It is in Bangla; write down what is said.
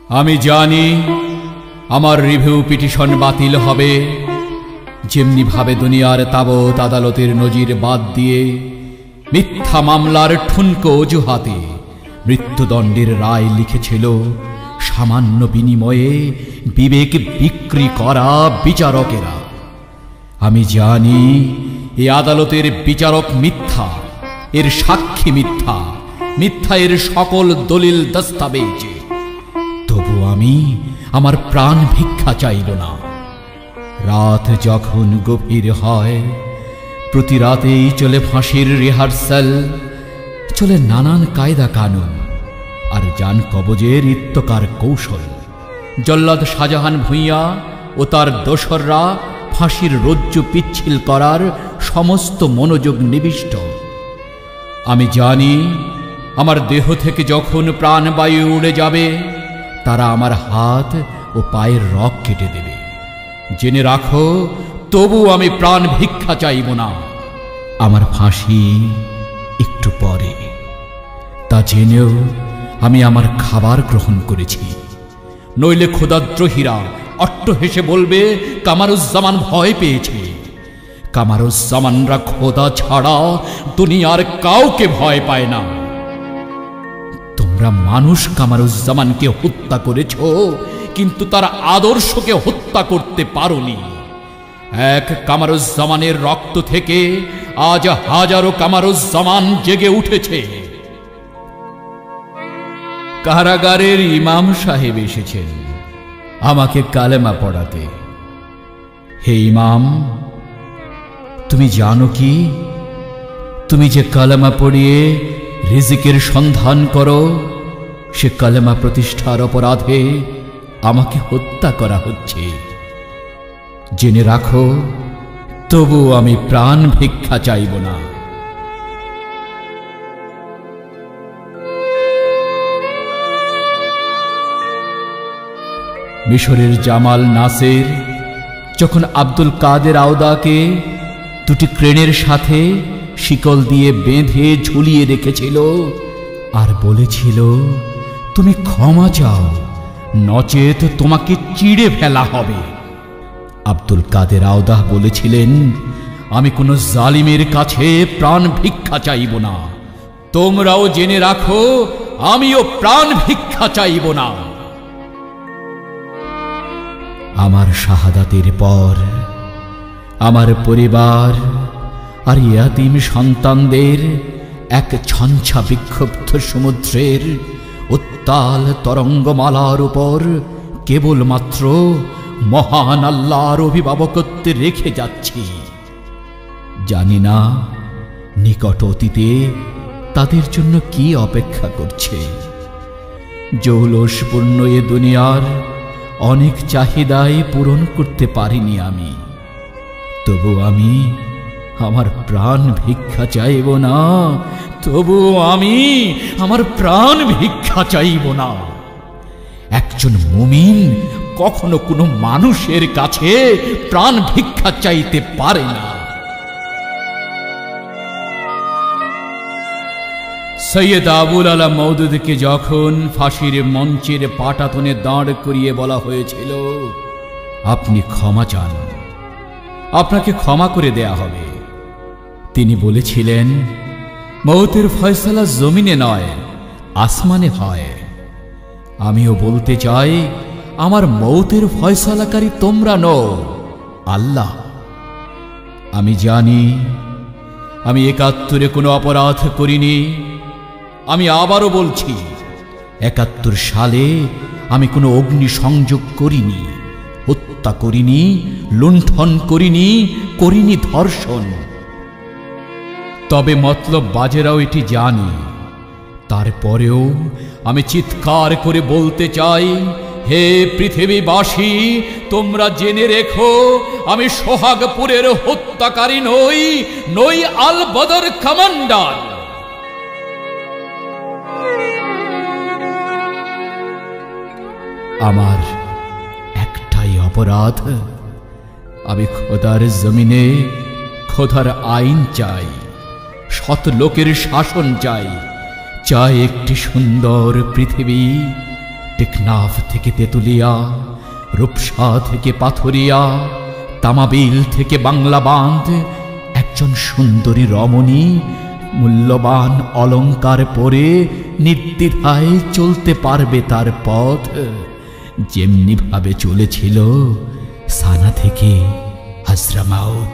আমি জানি আমার রিভিউ পিটিশন বাতিল হবে, যেমনি ভাবে দুনিয়ার তাবৎ আদালতের নজির বাদ দিয়ে মিথ্যা মামলার ঠুনকো অজুহাতে মৃত্যুদণ্ডের রায় লিখেছিল সামান্য বিনিময়ে বিবেক বিক্রি করা বিচারকেরা। আমি জানি এই আদালতের বিচারক মিথ্যা, এর সাক্ষী মিথ্যা, মিথ্যা এর সকল দলিল দস্তাবেজ। তবু আমি আমার প্রাণ ভিক্ষা চাইল না। রাত যখন গভীর হয়, প্রতি রাতেই চলে ফাঁসির রিহার্সাল, চলে নানান কায়দা কানুন আর জান কবজের ইত্যকার কৌশল। জল্লাদ শাহজাহান ভূঁইয়া ও তার দোসররা ফাঁসির রজ্জু পিচ্ছিল করার সমস্ত মনোযোগ নিবিষ্ট। আমি জানি আমার দেহ থেকে যখন প্রাণবায়ু উড়ে যাবে, তারা আমার হাত ও পায়ের রগ কেটে দেবে। জেনে রাখো, তবু আমি প্রাণ ভিক্ষা চাইব না। আমার ফাঁসি একটু পরে, তা জেনেও আমি আমার খাবার গ্রহণ করেছি। নইলে ক্ষুধাদ্রোহীরা অট্ট হেসে বলবে কামারুজ্জামান ভয় পেয়েছে। কামারুজ্জামানরা খোদা ছাড়া দুনিয়ার কাউকে ভয় পায় না। তোমরা মানুষ কামারুজ্জামানকে হত্যা করেছ, কিন্তু তার আদর্শকে হত্যা করতে পারোনি। এক কামারুজ্জামানের রক্ত থেকে আজ হাজারো কামারুজ্জামান জেগে উঠেছে। কারাগারের ইমাম সাহেব এসেছেন আমাকে কালেমা পড়াতে। হে ইমাম, তুমি জানো কি, তুমি যে কালেমা পড়িয়ে রিজিকের সন্ধান করো, সে কালেমা প্রতিষ্ঠার অপরাধে আমাকে হত্যা করা হচ্ছে। জেনে রাখো, তবু আমি প্রাণ ভিক্ষা চাইব না। মিশরের জামাল নাসের যখন আব্দুল কাদের আওদাকে দুটি ক্রেনের সাথে শিকল দিয়ে বেঁধে ঝুলিয়ে রেখেছিল আর বলেছিল, তুমি ক্ষমা চাও, নচেত তোমাকে চিড়ে ফেলা হবে। আব্দুল কাদের আওদাহ বলেছিলেন, আমি কোনো জালিমের কাছে প্রাণ ভিক্ষা চাইব না। তোমরাও জেনে রাখো, আমিও প্রাণ ভিক্ষা চাইব না। আমার শাহাদাতের পর আমার পরিবার আর ইয়াতীম সন্তানদের এক ঝঞ্ঝা বিক্ষুব্ধ সমুদ্রের উত্তাল তরঙ্গমালার উপর কেবলমাত্র মহান আল্লাহর অভিভাবকত্বে রেখে যাচ্ছি। জানি না নিকট অতীতে তাদের জন্য কি অপেক্ষা করছে। জৌলসপূর্ণ এ দুনিয়ার অনেক চাহিদাই পূরণ করতে পারিনি আমি, তবু আমি আমার প্রাণ ভিক্ষা চাইব না। তবু আমি আমার প্রাণ ভিক্ষা চাইব না। একজন মুমিন কখনো কোনো মানুষের কাছে প্রাণ ভিক্ষা চাইতে পারে না। সৈয়দ আবুল আলা মওদুদকে যখন ফাঁসির মঞ্চের পাটাতনে দাঁড় করিয়ে বলা হয়েছিল, আপনি ক্ষমা চান, আপনাকে ক্ষমা করে দেয়া হবে, তিনি বলেছিলেন, মওতের ফয়সালা জমিনে নয়, আসমানে হয়। আমিও বলতে চাই, আমার মওতের ফয়সালাকারী তোমরা নও, আল্লাহ। আমি জানি আমি ৭১-এ কোনো অপরাধ করিনি। আমি আবারও বলছি, ৭১ সালে আমি কোনো অগ্নি সংযোগ করিনি, হত্যা করিনি, লুণ্ঠন করিনি, করিনি ধর্ষণ। তবে মতলব বাজেরাও এটি জানি। তারপরেও আমি চিৎকার করে বলতে চাই, হে পৃথিবীবাসী, তোমরা জেনে রেখো, আমি সোহাগপুরের হত্যাকারী নই, নই আল বদর কমান্ডার। আমার একটাই অপরাধ, আমি খোদার জমিনে খোদার আইন চাই, শত লোকের শাসন চাই, চাই একটি সুন্দর পৃথিবী, টেকনাফ থেকে তেতুলিয়া, রূপসা থেকে পাথরিয়া, তামাবিল থেকে বাংলা বাঁধ, একজন সুন্দরী রমণী মূল্যবান অলংকার পরে নির্দ্বিধায় চলতে পারবে তার পথ, যেমনি ভাবে চলেছিল সানা থেকে হাজরামাউত।